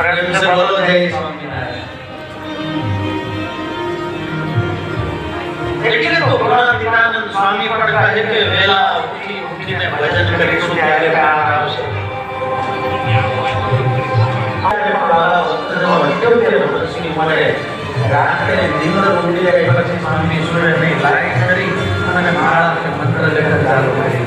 પ્રેમ से बोलो जय स्वामीनारायण। એટલે તો ગુણાતીતાનંદ સ્વામી પણ કહે કે વેલા ઉઠીને ભજન કરીશું ત્યારે પ્યાર આવશે। રાત્રે નિંદ્ર ઉડી જાય પછી સ્વામી સૂર્યની લાઈટ કરી અને માળા મંત્ર લેખન ચાલુ કરી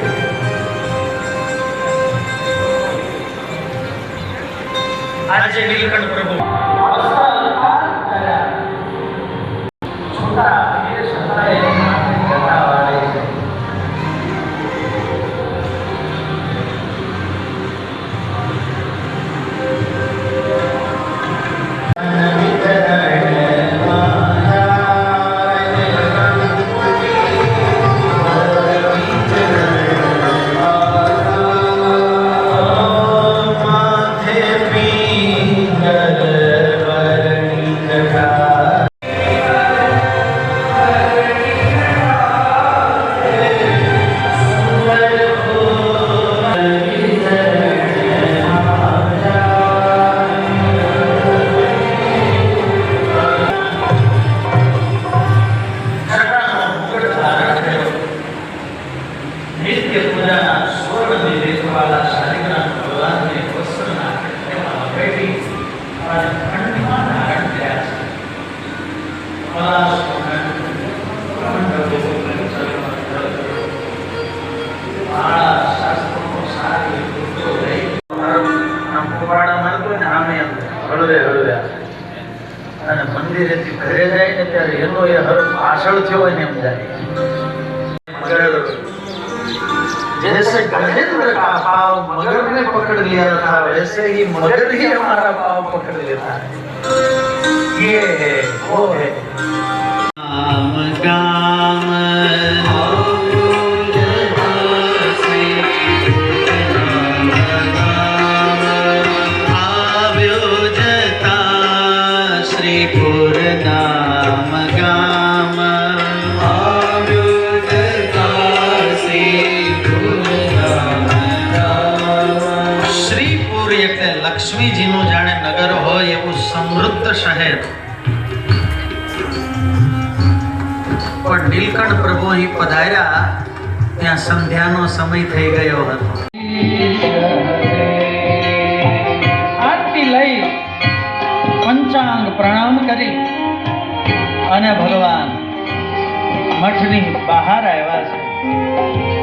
આજે નીલકંઠ પ્રભુ મંદિરેથી ઘરે જાય ને ત્યારે એનો એ હર પાછળ થયો હોય ને એમ જાય। जैसे गजेंद्र का पाव मगर ने पकड़ लिया था वैसे ही मगर ही हमारा पाव पकड़ लेता है। ये है वो है राम गाम લક્ષ્મીજી નું જાણે નગર હોય એવું સમૃદ્ધ શહેર પણ નીલકંઠ પ્રભુ અહીં પધાર્યા ત્યાં સંધ્યાનો સમય થઈ ગયો હતો। આરતી લઈ પંચાંગ પ્રણામ કરી અને ભગવાન મઠની બહાર આવ્યા છે।